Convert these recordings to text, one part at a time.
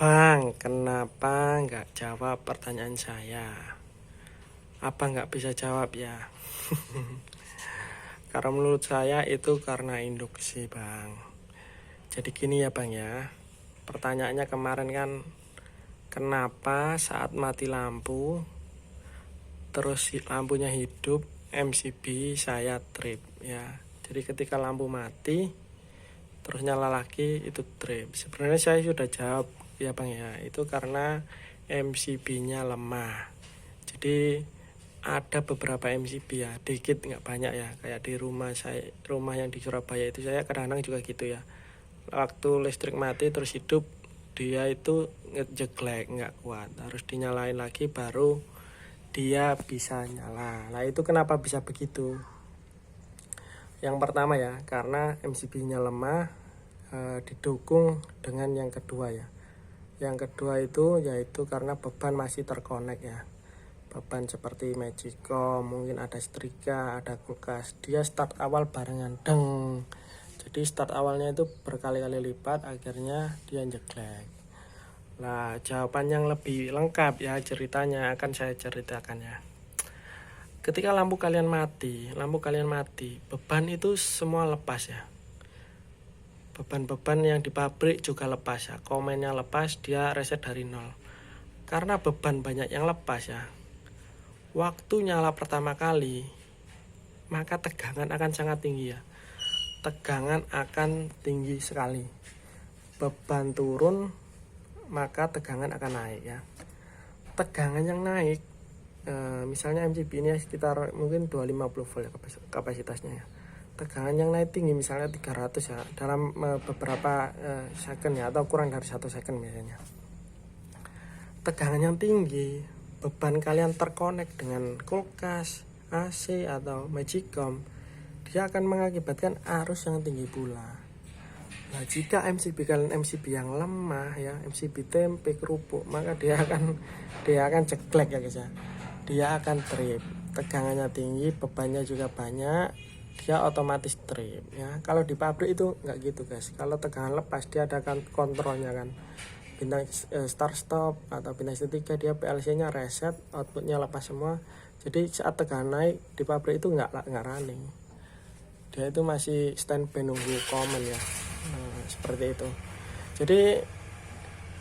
Bang, kenapa nggak jawab pertanyaan saya? Apa nggak bisa jawab ya? Karena menurut saya itu karena induksi, Bang. Jadi gini ya, Bang ya. Pertanyaannya kemarin kan, kenapa saat mati lampu, terus lampunya hidup, MCB saya trip ya. Jadi ketika lampu mati, terus nyala lagi itu trip. Sebenarnya saya sudah jawab ya Bang ya, itu karena MCB-nya lemah. Jadi ada beberapa MCB ya, dikit nggak banyak ya. Kayak di rumah saya, rumah yang di Surabaya itu saya kadang-kadang juga gitu ya. Waktu listrik mati terus hidup, dia itu ngejeglek, nggak kuat, harus dinyalain lagi baru dia bisa nyala. Nah itu kenapa bisa begitu? Yang pertama ya, karena MCB-nya lemah, didukung dengan yang kedua ya. Yang kedua itu yaitu karena beban masih terkonek ya. Beban seperti Magicom, mungkin ada setrika, ada kulkas. Dia start awal barengan deng. Jadi start awalnya itu berkali-kali lipat, akhirnya dia jeglek. Nah, jawaban yang lebih lengkap ya ceritanya akan saya ceritakan ya. Ketika lampu kalian mati, beban itu semua lepas ya. Beban-beban yang di pabrik juga lepas ya. Komennya lepas, dia reset dari nol. Karena beban banyak yang lepas ya. Waktu nyala pertama kali, maka tegangan akan sangat tinggi ya. Tegangan akan tinggi sekali. Beban turun, maka tegangan akan naik ya. Tegangan yang naik, misalnya MCB ini sekitar mungkin 250 volt ya kapasitasnya ya. Tegangan yang naik tinggi misalnya 300 ya dalam beberapa second ya, atau kurang dari 1 second biasanya. Tegangan yang tinggi, beban kalian terkonek dengan kulkas, AC atau Magicom, dia akan mengakibatkan arus yang tinggi pula. Nah, jika MCB kalian MCB yang lemah ya, MCB tempe kerupuk, maka dia akan jeglek ya guys ya. Dia akan trip. Tegangannya tinggi, bebannya juga banyak, dia otomatis trip ya. Kalau di pabrik itu nggak gitu guys. Kalau tegangan lepas dia ada kontrolnya kan. Bintang start stop atau bintang setrika, dia PLC-nya reset, outputnya lepas semua. Jadi saat tegangan naik di pabrik itu nggak running. Dia itu masih standby nunggu komen ya. Seperti itu. Jadi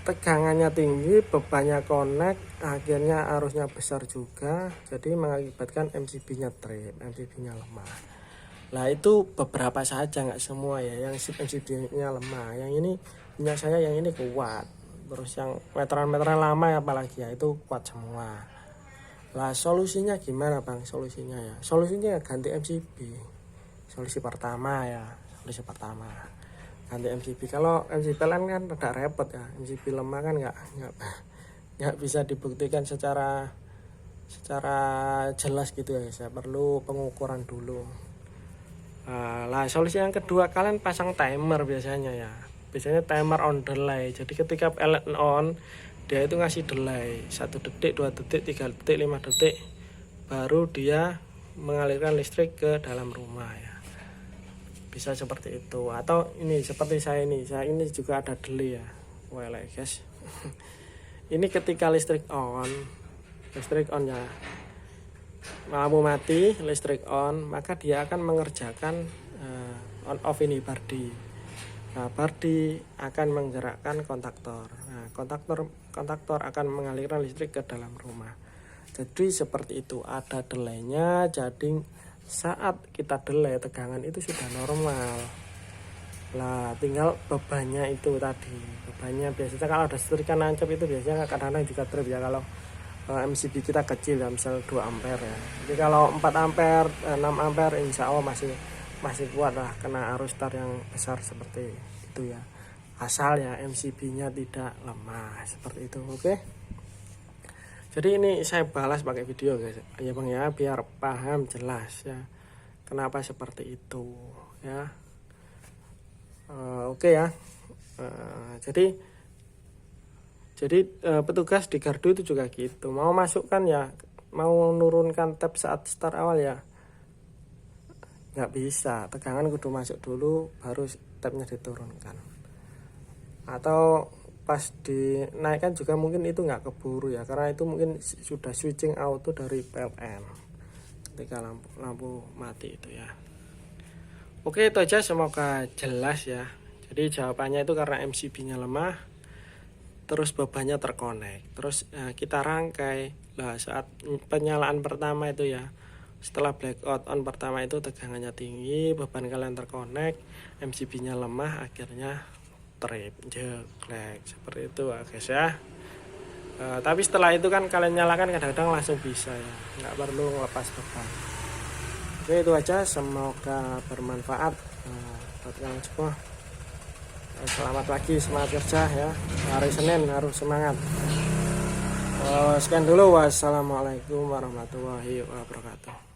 tegangannya tinggi, bebannya connect, akhirnya arusnya besar juga, jadi mengakibatkan MCB-nya trip, MCB-nya lemah. Nah itu beberapa saja, nggak semua ya yang MCB-nya lemah. Yang ini punya saya yang ini kuat, terus yang meteran-meteran lama ya apalagi ya itu kuat semua. Lah solusinya gimana Bang? Solusinya ya, solusinya ganti MCB. Solusi pertama ya, solusi pertama ganti MCB. Kalau MCB lain kan rada repot ya, MCB lemah kan nggak bisa dibuktikan secara jelas gitu ya, saya perlu pengukuran dulu. Lah solusi yang kedua, kalian pasang timer biasanya ya, biasanya timer on delay. Jadi ketika LED on, dia itu ngasih delay 1 detik, 2 detik, 3 detik, 5 detik, baru dia mengalirkan listrik ke dalam rumah ya. Bisa seperti itu. Atau ini seperti saya ini juga ada delay ya. Well guys. Ini ketika listrik on ya, lampu mati, listrik on, maka dia akan mengerjakan on off ini bardi. Nah, bardi akan menggerakkan kontaktor. Nah, kontaktor akan mengalirkan listrik ke dalam rumah. Jadi seperti itu, ada delaynya. Jadi saat kita delay, tegangan itu sudah normal. Lah tinggal bebannya itu tadi. Bebannya biasanya kalau ada setrika nancap itu biasanya kadang-kadang juga trip ya, kalau MCB kita kecil ya, misal 2 ampere ya. Jadi kalau 4 ampere, 6 ampere insya Allah masih kuat lah kena arus start yang besar seperti itu ya. Asal ya MCB-nya tidak lemah seperti itu. Oke. Jadi ini saya balas pakai video guys ya Bang ya, biar paham jelas ya kenapa seperti itu ya. Oke ya. Jadi petugas di gardu itu juga gitu, mau masukkan ya, mau nurunkan tab saat start awal ya nggak bisa, tegangan kudu masuk dulu baru tabnya diturunkan. Atau pas dinaikkan juga mungkin itu nggak keburu ya, karena itu mungkin sudah switching auto dari PLN ketika lampu mati itu ya. Oke, itu aja, semoga jelas ya. Jadi jawabannya itu karena MCB-nya lemah, terus bebannya terkonek, terus kita rangkai. Lah saat penyalaan pertama itu ya, setelah blackout on pertama itu tegangannya tinggi, beban kalian terkonek, MCB-nya lemah, akhirnya trip, jeklek, seperti itu guys ya. Tapi setelah itu kan kalian nyalakan kadang-kadang langsung bisa ya, nggak perlu ngelepas beban. Oke, itu aja, semoga bermanfaat buat kalian semua. Selamat pagi, semangat kerja ya, hari Senin harus semangat. Sekian dulu, wassalamualaikum warahmatullahi wabarakatuh.